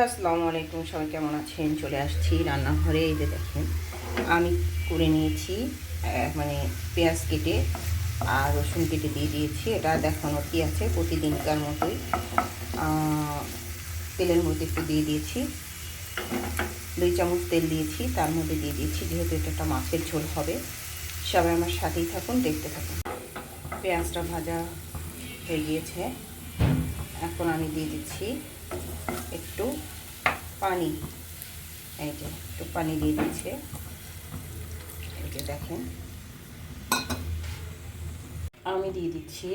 আসসালামু আলাইকুম, সবাই কেমন আছেন? চলে আসছি রান্নাঘরে। এই যে দেখেন আমি করে নিয়েছি, মানে পেঁয়াজ কেটে আর রসুন কেটে দিয়ে দিয়েছি। এটা দেখানোর কি আছে, প্রতিদিনকার মতোই তেলের মধ্যে একটু দিয়ে দিয়েছি, 2 চামচ তেল দিয়েছি, তার মধ্যে দিয়ে দিয়েছি, যেহেতু এটা একটা মাছের ঝোল হবে। সবাই আমার সাথেই থাকুন, দেখতে থাকুন। পেঁয়াজটা ভাজা হয়ে গিয়েছে, এখন আমি দিয়ে দিচ্ছি একটু পানি। এই যে একটু পানি দিয়ে দিচ্ছে, এই যে দেখেন। আমি দিয়ে দিচ্ছি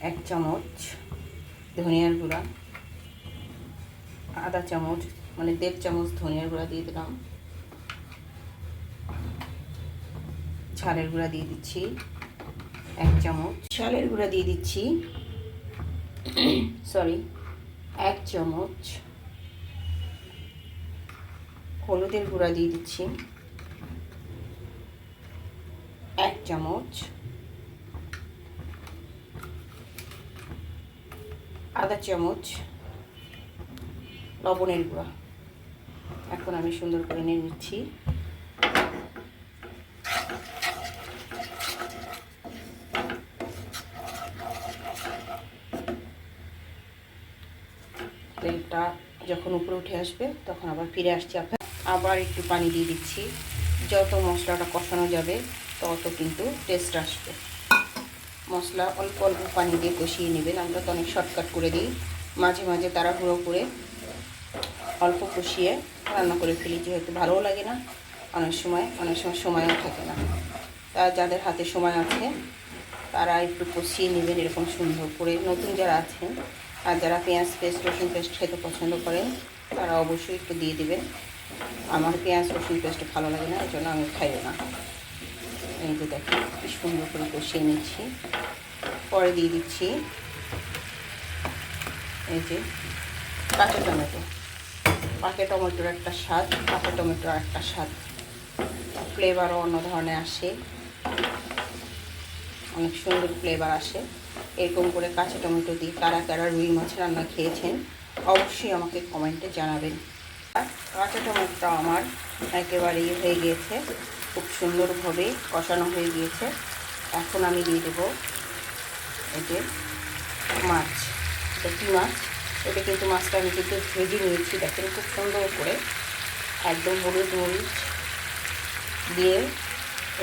1 চামচ ধনিয়ার গুঁড়া, আধা চামচ মানে 1.5 চামচ ধনিয়ার গুঁড়া দিয়ে দিলাম। ঝালের গুঁড়া দিয়ে দিচ্ছি 1 চামচ, ঝালের গুঁড়া দিয়ে দিচ্ছি 1 চামচ, হলুদের গুঁড়া দিয়ে দিচ্ছি 1 চামচ, আধা চামচ লবণের গুঁড়া। এখন আমি সুন্দর করে নিয়ে নিচ্ছি। তেলটা যখন উপরে উঠে আসবে তখন আবার ফিরে আসছি, আবার একটু পানি দিয়ে দিচ্ছি। যত মশলাটা কষানো যাবে তত কিন্তু টেস্ট আসবে। মশলা অল্প অল্প পানি দিয়ে কষিয়ে নেবেন। আমরা তো অনেক শর্টকাট করে দিই, মাঝে মাঝে তাড়াহুড়ো করে অল্প কষিয়ে রান্না করে ফেলি, যেহেতু ভালোও লাগে না, অনেক সময় সময়ও থাকে না। তা যাদের হাতে সময় আছে তারা একটু কষিয়ে নেবেন এরকম সুন্দর করে। নতুন যারা আছেন আর যারা পেঁয়াজ পেস্ট রসুন পেস্ট খেতে পছন্দ করেন তারা অবশ্যই একটু দিয়ে দেবেন। আমার পেঁয়াজ রসুন পেস্ট ভালো লাগে না, এই জন্য আমি খাইও না। এই যে দেখি কি সুন্দর করে কষিয়ে নিচ্ছি। পরে দিয়ে দিচ্ছি এই যে কাঁচা টমেটো। পাকা টমেটোর একটা স্বাদ, কাঁচা টমেটোর একটা স্বাদ, ফ্লেভারও অন্য ধরনের আসে, অনেক সুন্দর ফ্লেভার আসে। এরকম করে কাঁচা টমেটো দিয়ে কারা কারা রুই মাছ রান্না খেয়েছেন অবশ্যই আমাকে কমেন্টে জানাবেন। কাঁচা টমেটোটা আমার একেবারেই হয়ে গিয়েছে, খুব সুন্দরভাবে কষানো হয়ে গিয়েছে। এখন আমি দিয়ে দেবো এই যে মাছ। এটা কী মাছ? এটা কিন্তু মাছটা আমি কিন্তু ভেজে নিয়েছি, দেখেন খুব সুন্দর করে, একদম হলুদ মরিচ দিয়ে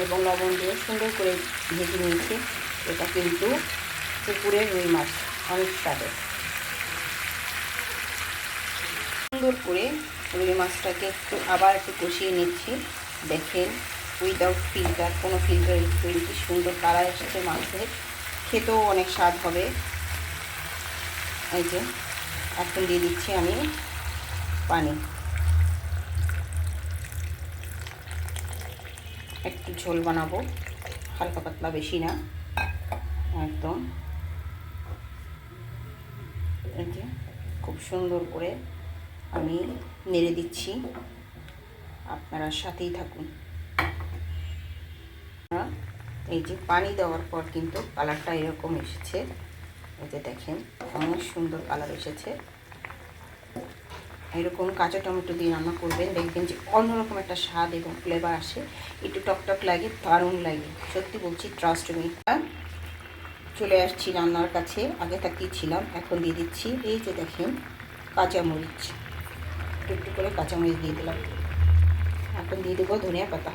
এবং লবণ দিয়ে সুন্দর করে ভেজে নিয়েছি। এটা কিন্তু পুকুরের রুই মাছ, অনেক স্বাদের। সুন্দর করে রুই মাছটাকে আবার একটু কষিয়ে নিচ্ছি। দেখেন উইদাউট ফিল্টার, কোনো ফিল্টার ইউজ করি, কি সুন্দর কালার এসেছে মাছের, খেতেও অনেক স্বাদ হবে। এই যে এখন দিয়ে দিচ্ছি আমি পানি, একটু ঝোল বানাবো, হালকা পাতলা, বেশি না একদম। এই যে খুব সুন্দর করে আমি নেড়ে দিচ্ছি, আপনারা সাথেই থাকুন। এই যে পানি দেওয়ার পর কিন্তু কালারটা এরকম এসেছে, এই যে দেখেন অনেক সুন্দর কালার এসেছে। এরকম কাঁচা টমেটো দিয়ে রান্না করবেন, দেখবেন যে অন্যরকম একটা স্বাদ এবং ফ্লেভার আসে, একটু টকটক লাগে, দারুণ লাগে, সত্যি বলছি, ট্রাস্ট মি। চলে আসছি রান্নার কাছে, আগে তাকিয়ে ছিলাম, এখন দিয়ে দিচ্ছি এই যে দেখেন কাঁচামরিচ, একটু একটু করে কাঁচামরিচ দিয়ে দিলাম। এখন দিয়ে দেবো ধনিয়া পাতা।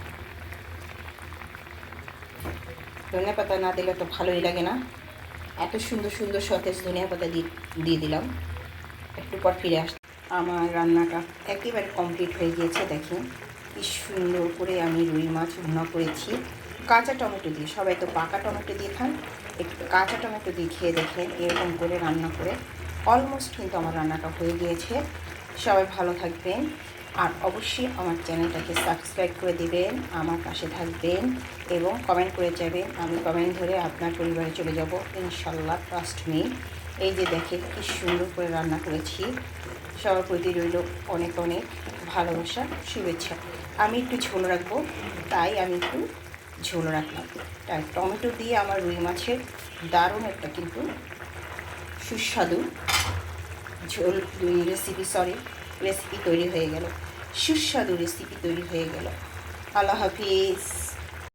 ধনিয়া পাতা না দিলে তো ভালোই লাগে না, এত সুন্দর সুন্দর সতেজ ধনিয়া পাতা দিয়ে দিলাম। একটু পর ফিরে আসছি। আমার রান্নাটা একেবারে কমপ্লিট হয়ে গিয়েছে, দেখেন কি সুন্দর করে আমি রুই মাছ ভুনা করেছি কাঁচা টমেটো দিয়ে। সবাই তো পাকা টমেটো দিয়ে খান, একটু কাঁচা টমেটো দিয়ে খেয়ে দেখেন এরকম করে রান্না করে। অলমোস্ট কিন্তু আমার রান্নাটা হয়ে গিয়েছে। সবাই ভালো থাকবেন আর অবশ্যই আমার চ্যানেলটাকে সাবস্ক্রাইব করে দিবেন, আমার পাশে থাকবেন এবং কমেন্ট করে যাবেন। আমি কমেন্ট ধরে আপনার পরিবারে চলে যাব ইনশাল্লাহ, ট্রাস্ট মি। এই যে দেখেন কি সুন্দর করে রান্না করেছি। সবার প্রতি রইল অনেক অনেক ভালোবাসা, শুভেচ্ছা। আমি একটু ঝোল রাখবো, তাই আমি একটু ঝোল রাখলাম। তাই টমেটো দিয়ে আমার রুই মাছের দারুণ একটা কিন্তু সুস্বাদু রেসিপি তৈরি হয়ে গেল, সুস্বাদু রেসিপি তৈরি হয়ে গেল। আল্লাহ হাফিজ।